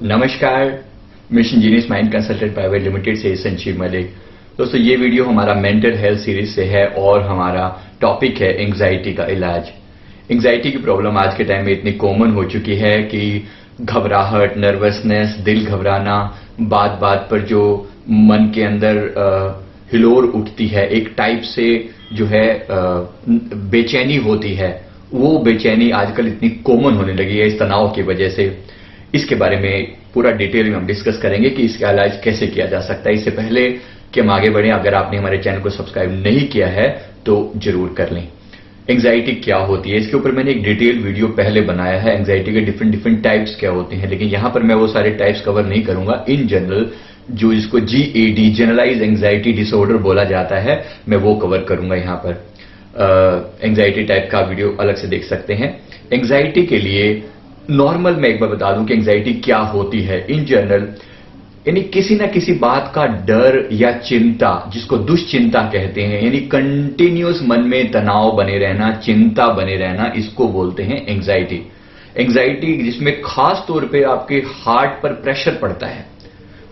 नमस्कार, mission genius mind consultant private limited से संजीव मलिक। दोस्तों, ये वीडियो हमारा मेंटल हेल्थ सीरीज से है और हमारा टॉपिक है एंजाइटी का इलाज। एंजाइटी की प्रॉब्लम आज के टाइम में इतनी कॉमन हो चुकी है कि घबराहट, नर्वसनेस, दिल घबराना, बात बात पर जो मन के अंदर हिलोर उठती है, एक टाइप से जो है बेचैनी होती है, वो बेचैनी आजकल इतनी कॉमन होने लगी है इस तनाव की वजह से। इसके बारे में पूरा डिटेल में हम डिस्कस करेंगे कि इसका इलाज कैसे किया जा सकता है। इससे पहले कि हम आगे बढ़ें, अगर आपने हमारे चैनल को सब्सक्राइब नहीं किया है तो जरूर कर लें। एंजाइटी क्या होती है, इसके ऊपर मैंने एक डिटेल वीडियो पहले बनाया है। एंजाइटी के डिफरेंट टाइप्स क्या होते हैं, लेकिन यहां पर मैं वो सारे टाइप्स कवर नहीं करूंगा। इन जनरल जो इसको GAD जनरलाइज एंजाइटी डिसऑर्डर बोला जाता है, मैं वो कवर करूंगा यहां पर। एंजाइटी टाइप का वीडियो अलग से देख सकते हैं। एंजाइटी के लिए नॉर्मल मैं एक बार बता दूं कि एंजाइटी क्या होती है। इन जनरल यानी किसी ना किसी बात का डर या चिंता, जिसको दुश्चिंता कहते हैं, यानी कंटिन्यूअस मन में तनाव बने रहना, चिंता बने रहना, इसको बोलते हैं एंजाइटी। एंजाइटी जिसमें खास तौर पे आपके हार्ट पर प्रेशर पड़ता है,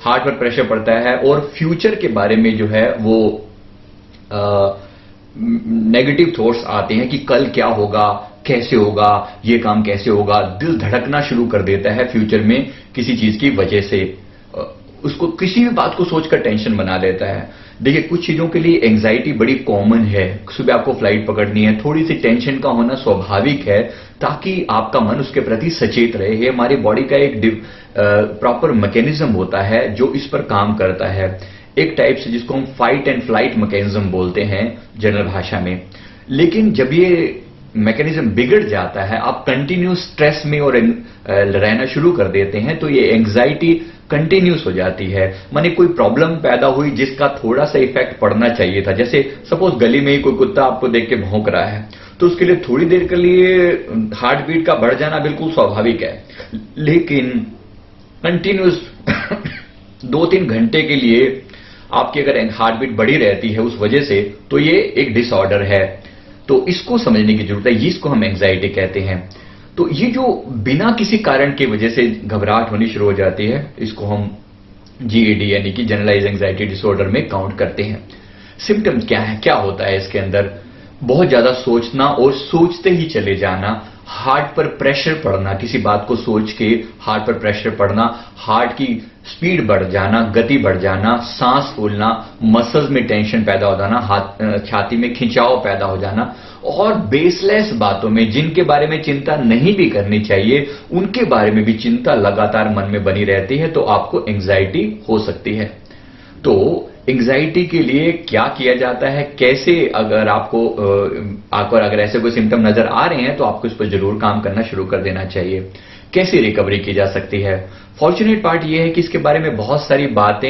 हार्ट पर प्रेशर पड़ता है और फ्यूचर के बारे में जो है वो नेगेटिव थॉट्स आते हैं कि कल क्या होगा, कैसे होगा, ये काम कैसे होगा। दिल धड़कना शुरू कर देता है फ्यूचर में किसी चीज की वजह से। उसको किसी भी बात को सोचकर टेंशन बना लेता है। देखिए, कुछ चीजों के लिए एंजाइटी बड़ी कॉमन है। सुबह आपको फ्लाइट पकड़नी है, थोड़ी सी टेंशन का होना स्वाभाविक है, ताकि आपका मन उसके प्रति सचेत रहे। ये हमारी बॉडी का एक प्रॉपर मैकेनिज्म होता है जो इस पर काम करता है, एक टाइप से जिसको हम फाइट एंड फ्लाइट मैकेनिज्म बोलते हैं जनरल भाषा में। लेकिन जब ये मैकेनिज्म बिगड़ जाता है, आप कंटिन्यूस स्ट्रेस में और रहना शुरू कर देते हैं, तो ये एंजाइटी कंटिन्यूस हो जाती है। माने कोई प्रॉब्लम पैदा हुई जिसका थोड़ा सा इफेक्ट पड़ना चाहिए था, जैसे सपोज गली में ही कोई कुत्ता आपको देख के भौंक रहा है, तो उसके लिए थोड़ी देर के लिए हार्ट बीट का बढ़ जाना बिल्कुल स्वाभाविक है। लेकिन कंटिन्यूस 2-3 घंटे के लिए आपकी अगर हार्ट बीट बढ़ी रहती है उस वजह से, तो ये एक डिसऑर्डर है। तो इसको समझने की जरूरत है, इसको हम एंजाइटी कहते हैं। तो ये जो बिना किसी कारण की वजह से घबराहट होनी शुरू हो जाती है, इसको हम GAD यानी कि जनरलाइज एंजाइटी डिसऑर्डर में काउंट करते हैं। सिम्टम्स क्या है, क्या होता है इसके अंदर? बहुत ज्यादा सोचना और सोचते ही चले जाना, हार्ट पर प्रेशर पड़ना, किसी बात को सोच के हार्ट पर प्रेशर पड़ना, हार्ट की स्पीड बढ़ जाना, गति बढ़ जाना, सांस फूलना, मसल्स में टेंशन पैदा हो जाना, छाती में खिंचाव पैदा हो जाना, और बेसलेस बातों में, जिनके बारे में चिंता नहीं भी करनी चाहिए, उनके बारे में भी चिंता लगातार मन में बनी रहती है, तो आपको एंजाइटी हो सकती है। तो एंजाइटी के लिए क्या किया जाता है, कैसे, अगर अगर ऐसे कोई सिम्टम नजर आ रहे हैं तो आपको इस पर जरूर काम करना शुरू कर देना चाहिए। कैसे रिकवरी की जा सकती है? फॉर्चुनेट पार्ट ये है कि इसके बारे में बहुत सारी बातें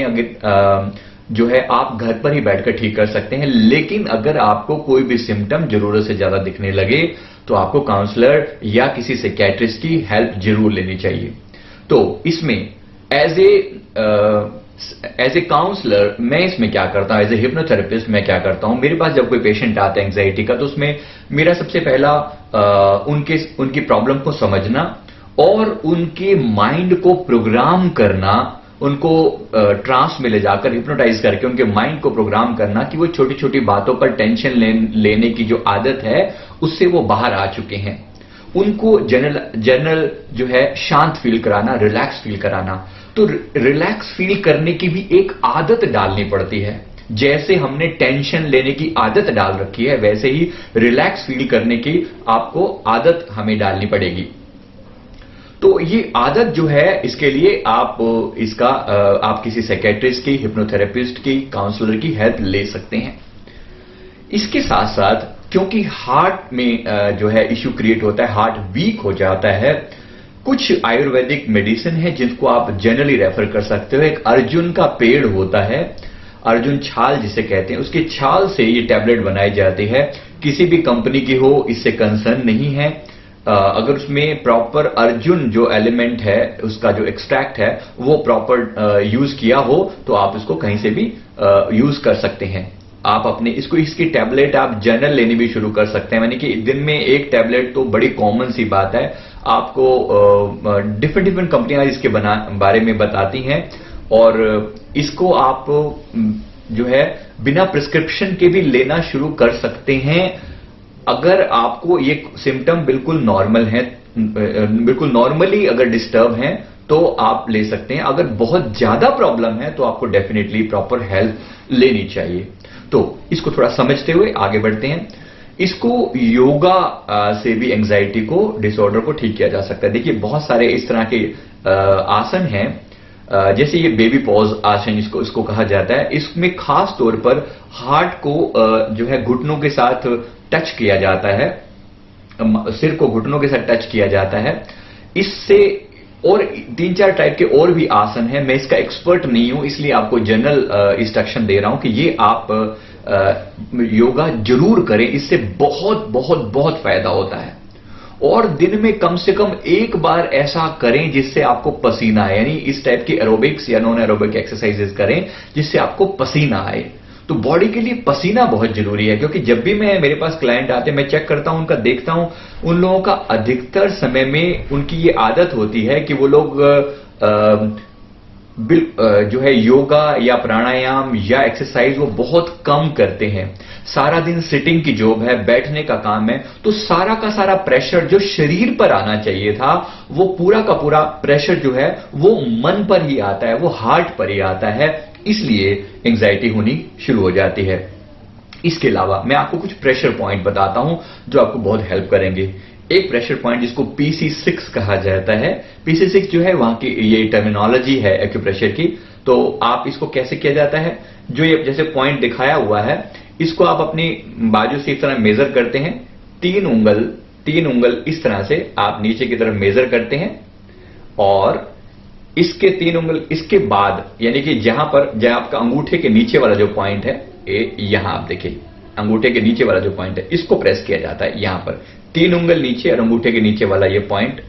जो है आप घर पर ही बैठकर ठीक कर सकते हैं। लेकिन अगर आपको कोई भी सिम्टम जरूरत से ज्यादा दिखने लगे तो आपको काउंसलर या किसी साइकियाट्रिस्ट की हेल्प जरूर लेनी चाहिए। तो इसमें एज ए काउंसलर मैं इसमें क्या करता हूं, एज ए हिप्नोथेरेपिस्ट मैं क्या करता हूं, मेरे पास जब कोई पेशेंट आता है एंजाइटी का, तो उसमें मेरा सबसे पहला उनकी प्रॉब्लम को समझना और उनके माइंड को प्रोग्राम करना, उनको ट्रांस में ले जाकर हिप्नोटाइज करके उनके माइंड को प्रोग्राम करना कि वो छोटी छोटी बातों पर टेंशन लेने की जो आदत है उससे वो बाहर आ चुके हैं। उनको जनरल जो है शांत फील कराना, रिलैक्स फील कराना। तो रिलैक्स फील करने की भी एक आदत डालनी पड़ती है। जैसे हमने टेंशन लेने की आदत डाल रखी है, वैसे ही रिलैक्स फील करने की आपको आदत हमें डालनी पड़ेगी। तो ये आदत जो है, इसके लिए आप किसी साइकियाट्रिस्ट की, हिप्नोथेरेपिस्ट की, काउंसलर की हेल्प ले सकते हैं। इसके साथ साथ क्योंकि हार्ट में जो है इश्यू क्रिएट होता है, हार्ट वीक हो जाता है, कुछ आयुर्वेदिक मेडिसिन है जिनको आप जनरली रेफर कर सकते हो। एक अर्जुन का पेड़ होता है, अर्जुन छाल जिसे कहते हैं, उसके छाल से ये टैबलेट बनाई जाती है। किसी भी कंपनी की हो, इससे कंसर्न नहीं है। अगर उसमें प्रॉपर अर्जुन जो एलिमेंट है, उसका जो एक्सट्रैक्ट है, वो प्रॉपर यूज किया हो, तो आप इसको कहीं से भी यूज कर सकते हैं। आप अपने इसकी टैबलेट आप जनरल लेनी भी शुरू कर सकते हैं, यानी कि दिन में एक टैबलेट तो बड़ी कॉमन सी बात है। आपको डिफरेंट डिफरेंट कंपनियां इसके बारे में बताती हैं और इसको आप जो है बिना प्रिस्क्रिप्शन के भी लेना शुरू कर सकते हैं। अगर आपको ये सिम्टम बिल्कुल नॉर्मल है, बिल्कुल नॉर्मली अगर डिस्टर्ब हैं तो आप ले सकते हैं। अगर बहुत ज्यादा प्रॉब्लम है तो आपको डेफिनेटली प्रॉपर हेल्प लेनी चाहिए। तो इसको थोड़ा समझते हुए आगे बढ़ते हैं। इसको योगा से भी एंजाइटी को, डिसऑर्डर को ठीक किया जा सकता है। देखिए बहुत सारे इस तरह के आसन हैं, जैसे ये बेबी पॉज आसन इसको कहा जाता है। इसमें खास तौर पर हार्ट को जो है घुटनों के साथ टच किया जाता है, सिर को घुटनों के साथ टच किया जाता है। इससे और 3-4 टाइप के और भी आसन हैं। मैं इसका एक्सपर्ट नहीं हूं, इसलिए आपको जनरल इंस्ट्रक्शन दे रहा हूं कि ये आप योगा जरूर करें। इससे बहुत बहुत बहुत फायदा होता है। और दिन में कम से कम एक बार ऐसा करें जिससे आपको पसीना आए, यानी इस टाइप की एरोबिक्स या नॉन एरोबिक एक्सरसाइजेस करें जिससे आपको पसीना आए। तो बॉडी के लिए पसीना बहुत जरूरी है, क्योंकि जब भी मेरे पास क्लाइंट आते हैं, मैं चेक करता हूं, उनका देखता हूं, उन लोगों का अधिकतर समय में उनकी ये आदत होती है कि वो लोग जो है योगा या प्राणायाम या एक्सरसाइज वो बहुत कम करते हैं। सारा दिन सिटिंग की जॉब है, बैठने का काम है, तो सारा का सारा प्रेशर जो शरीर पर आना चाहिए था, वो पूरा का पूरा प्रेशर जो है वो मन पर ही आता है, वो हार्ट पर ही आता है। इसलिए एंजाइटी होनी शुरू हो जाती है। इसके अलावा मैं आपको कुछ प्रेशर पॉइंट बताता हूं जो आपको बहुत हेल्प करेंगे। एक प्रेशर पॉइंट जिसको PC6 कहा जाता है। PC6 जो है वहां की ये टर्मिनोलॉजी है एक्यूप्रेशर की। तो आप इसको कैसे किया जाता है, जो ये जैसे पॉइंट दिखाया हुआ है, इसको आप अपनी बाजू से इस तरह मेजर करते हैं। 3 उंगल इस तरह से आप नीचे की तरफ मेजर करते हैं और इसके 3 उंगल इसके बाद, यानी कि जहां आपका अंगूठे के नीचे वाला जो पॉइंट है, यहां आप देखिए अंगूठे के नीचे वाला जो पॉइंट है, इसको प्रेस किया जाता है। यहां पर 3 उंगल नीचे और अंगूठे के नीचे वाला ये पॉइंट,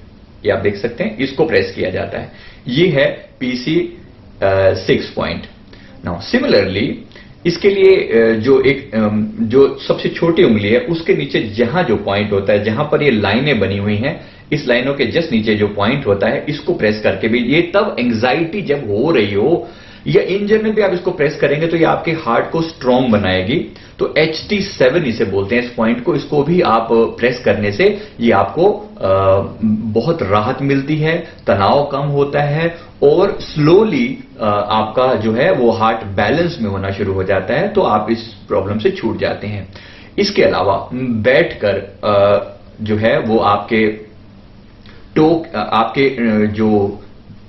ये आप देख सकते हैं, इसको प्रेस किया जाता है। ये है PC6 पॉइंट। नाउ सिमिलरली इसके लिए जो सबसे छोटी उंगली है उसके नीचे जहां जो पॉइंट होता है, जहां पर ये लाइनें बनी हुई हैं, इस लाइनों के जस्ट नीचे जो पॉइंट होता है, इसको प्रेस करके भी, ये तब एंजाइटी जब हो रही हो या इन जनरल भी आप इसको प्रेस करेंगे तो ये आपके हार्ट को स्ट्रांग बनाएगी। तो HT7 इसे बोलते हैं इस पॉइंट को। इसको भी आप प्रेस करने से ये आपको बहुत राहत मिलती है, तनाव कम होता है और स्लोली आपका जो है वो हार्ट बैलेंस में होना शुरू हो जाता है, तो आप इस प्रॉब्लम से छूट जाते हैं। इसके अलावा बैठकर जो है वो आपके जो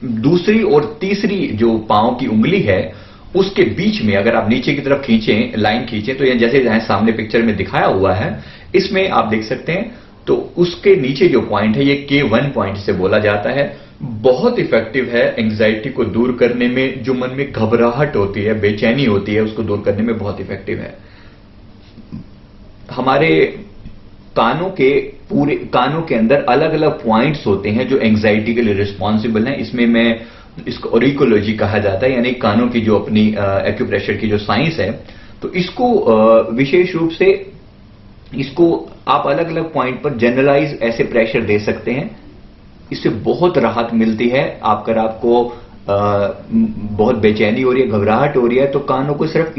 दूसरी और तीसरी जो पांव की उंगली है उसके बीच में अगर आप नीचे की तरफ खींचें, लाइन खींचें, तो ये जैसे सामने पिक्चर में दिखाया हुआ है, इसमें आप देख सकते हैं, तो उसके नीचे जो पॉइंट है ये K1 पॉइंट से बोला जाता है। बहुत इफेक्टिव है एंजाइटी को दूर करने में। जो मन में घबराहट होती है, बेचैनी होती है, उसको दूर करने में बहुत इफेक्टिव है। हमारे कानों के अंदर अलग अलग पॉइंट्स होते हैं जो एंजाइटी के लिए रिस्पॉन्सिबल हैं। इसमें मैं इसको ऑरिकोलॉजी कहा जाता है, यानी कानों की जो अपनी एक्यूप्रेशर की जो साइंस है, तो इसको विशेष रूप से इसको आप अलग अलग पॉइंट पर जनरलाइज ऐसे प्रेशर दे सकते हैं। इससे बहुत राहत मिलती है। अगर आपको बहुत बेचैनी हो रही है, घबराहट हो रही है, तो कानों को सिर्फ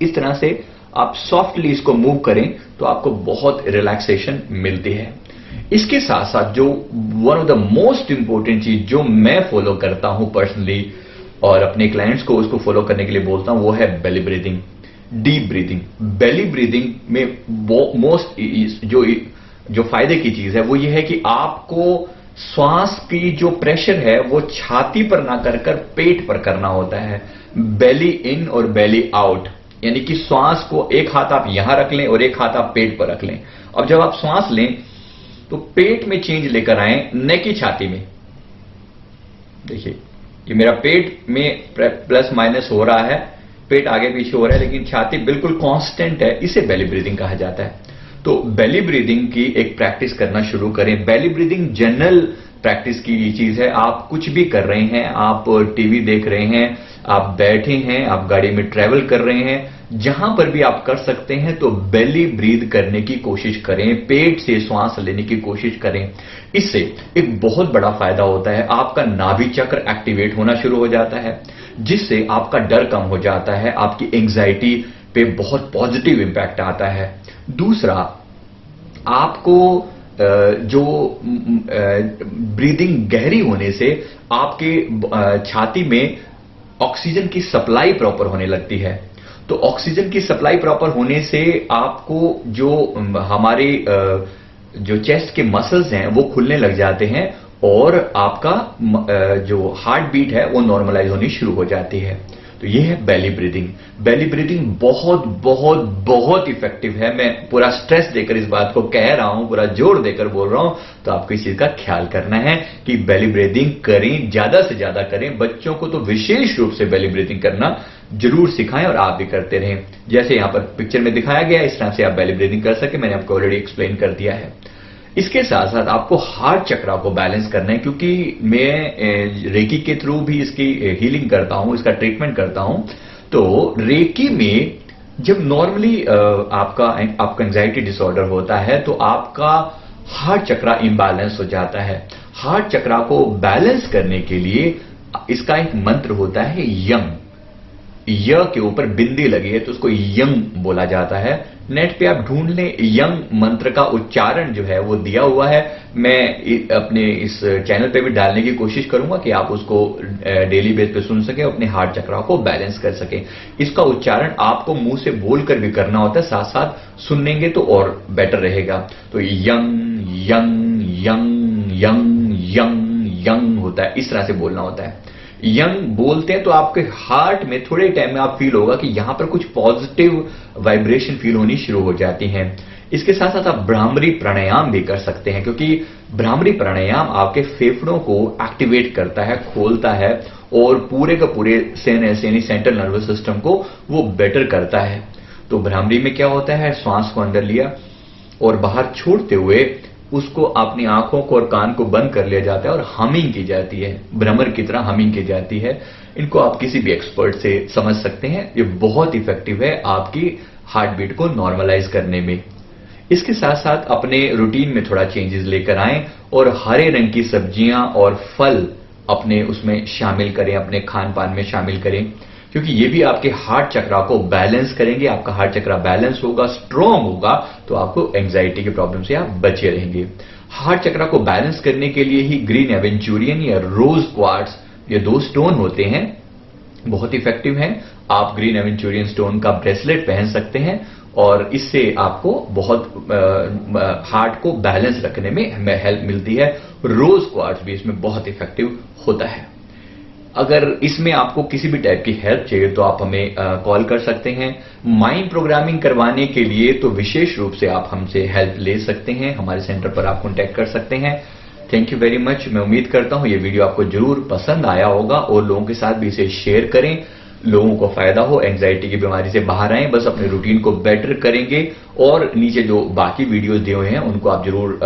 इस तरह से आप सॉफ्टली इसको मूव करें तो आपको बहुत रिलैक्सेशन मिलती है। इसके साथ साथ जो one of the most important चीज जो मैं फॉलो करता हूं पर्सनली और अपने क्लाइंट्स को उसको फॉलो करने के लिए बोलता हूं, वो है belly breathing, deep breathing. Belly breathing में मोस्ट जो फायदे की चीज है वो ये है कि आपको श्वास की जो प्रेशर है वो छाती पर ना कर पेट पर करना होता है। बेली इन और बेली आउट, यानी कि श्वास को एक हाथ आप यहां रख लें और एक हाथ आप पेट पर रख लें। अब जब आप श्वास लें तो पेट में चेंज लेकर आए, न कि छाती में। देखिए ये मेरा पेट में प्लस माइनस हो रहा है, पेट आगे पीछे हो रहा है, लेकिन छाती बिल्कुल कांस्टेंट है। इसे बेली ब्रीदिंग कहा जाता है। तो बेली ब्रीदिंग की एक प्रैक्टिस करना शुरू करें। बेली ब्रीदिंग जनरल प्रैक्टिस की चीज है। आप कुछ भी कर रहे हैं, आप टीवी देख रहे हैं, आप बैठे हैं, आप गाड़ी में ट्रैवल कर रहे हैं, जहां पर भी आप कर सकते हैं तो बेली ब्रीथ करने की कोशिश करें, पेट से श्वास लेने की कोशिश करें। इससे एक बहुत बड़ा फायदा होता है, आपका नाभि चक्र एक्टिवेट होना शुरू हो जाता है, जिससे आपका डर कम हो जाता है, आपकी एंग्जाइटी पे बहुत पॉजिटिव इंपैक्ट आता है। दूसरा, आपको जो ब्रीदिंग गहरी होने से आपके छाती में ऑक्सीजन की सप्लाई प्रॉपर होने लगती है। तो ऑक्सीजन की सप्लाई प्रॉपर होने से आपको जो हमारे जो चेस्ट के मसल्स हैं वो खुलने लग जाते हैं और आपका जो हार्ट बीट है वो नॉर्मलाइज होनी शुरू हो जाती है। तो ये है बेली ब्रीदिंग। बेली ब्रीदिंग बहुत बहुत बहुत इफेक्टिव है। मैं पूरा स्ट्रेस देकर इस बात को कह रहा हूं, पूरा जोर देकर बोल रहा हूं। तो आपको इस चीज का ख्याल करना है कि बेली ब्रीदिंग करें, ज्यादा से ज्यादा करें। बच्चों को तो विशेष रूप से बेली ब्रीदिंग करना जरूर सिखाएं और आप भी करते रहें। जैसे यहां पर पिक्चर में दिखाया गया, इस तरह से आप बेली ब्रीदिंग कर सके, मैंने आपको ऑलरेडी एक्सप्लेन कर दिया है। इसके साथ साथ आपको हार्ट चक्रा को बैलेंस करना है, क्योंकि मैं रेकी के थ्रू भी इसकी हीलिंग करता हूं, इसका ट्रीटमेंट करता हूं। तो रेकी में जब नॉर्मली आपका एंजाइटी डिसऑर्डर होता है तो आपका हार्ट चक्रा इम्बैलेंस हो जाता है। हार्ट चक्रा को बैलेंस करने के लिए इसका एक मंत्र होता है यंग। य के ऊपर बिंदी लगी है तो उसको यंग बोला जाता है। नेट पे आप ढूंढ लें, यंग मंत्र का उच्चारण जो है वो दिया हुआ है। मैं अपने इस चैनल पे भी डालने की कोशिश करूंगा कि आप उसको डेली बेस पे सुन सकें, अपने हार्ट चक्रा को बैलेंस कर सकें। इसका उच्चारण आपको मुंह से बोलकर भी करना होता है, साथ साथ सुनेंगे तो और बेटर रहेगा। तो young young young young young young होता है, इस तरह से बोलना होता है। यंग बोलते हैं तो आपके हार्ट में थोड़े टाइम में आप फील होगा कि यहां पर कुछ पॉजिटिव वाइब्रेशन फील होनी शुरू हो जाती हैं। इसके साथ साथ आप भ्रामरी प्राणायाम भी कर सकते हैं, क्योंकि भ्रामरी प्राणायाम आपके फेफड़ों को एक्टिवेट करता है, खोलता है और पूरे का पूरे सेंट्रल नर्वस सिस्टम को वो बेटर करता है। तो भ्रामरी में क्या होता है, श्वास को अंदर लिया और बाहर छोड़ते हुए उसको अपनी आंखों को और कान को बंद कर लिया जाता है और हमिंग की जाती है, भ्रमर की तरह हमिंग की जाती है। इनको आप किसी भी एक्सपर्ट से समझ सकते हैं। ये बहुत इफेक्टिव है आपकी हार्ट बीट को नॉर्मलाइज करने में। इसके साथ साथ अपने रूटीन में थोड़ा चेंजेस लेकर आएं और हरे रंग की सब्जियां और फल अपने उसमें शामिल करें, अपने खान पान में शामिल करें, क्योंकि ये भी आपके हार्ट चक्रा को बैलेंस करेंगे। आपका हार्ट चक्रा बैलेंस होगा, स्ट्रांग होगा, तो आपको एंग्जाइटी की प्रॉब्लम से आप बचे रहेंगे। हार्ट चक्रा को बैलेंस करने के लिए ही ग्रीन एवेंचुरियन या रोज क्वार्ट्स, ये 2 स्टोन होते हैं, बहुत इफेक्टिव हैं। आप ग्रीन एवेंचुरियन स्टोन का ब्रेसलेट पहन सकते हैं और इससे आपको बहुत हार्ट को बैलेंस रखने में हेल्प मिलती है। रोज क्वार्ट्स भी इसमें बहुत इफेक्टिव होता है। अगर इसमें आपको किसी भी टाइप की हेल्प चाहिए तो आप हमें कॉल कर सकते हैं। माइंड प्रोग्रामिंग करवाने के लिए तो विशेष रूप से आप हमसे हेल्प ले सकते हैं, हमारे सेंटर पर आप कॉन्टैक्ट कर सकते हैं। Thank you very much. मैं उम्मीद करता हूं ये वीडियो आपको जरूर पसंद आया होगा और लोगों के साथ भी इसे शेयर करें, लोगों को फायदा हो, एंग्जाइटी की बीमारी से बाहर आएं। बस अपने रूटीन को बेटर करेंगे और नीचे जो बाकी वीडियोस दिए हुए हैं उनको आप जरूर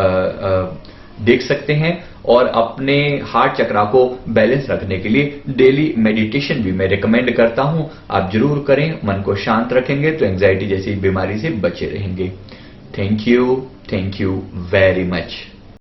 देख सकते हैं। और अपने हार्ट चक्रा को बैलेंस रखने के लिए डेली मेडिटेशन भी मैं रिकमेंड करता हूं, आप जरूर करें। मन को शांत रखेंगे तो एंग्जाइटी जैसी बीमारी से बचे रहेंगे। Thank you very much.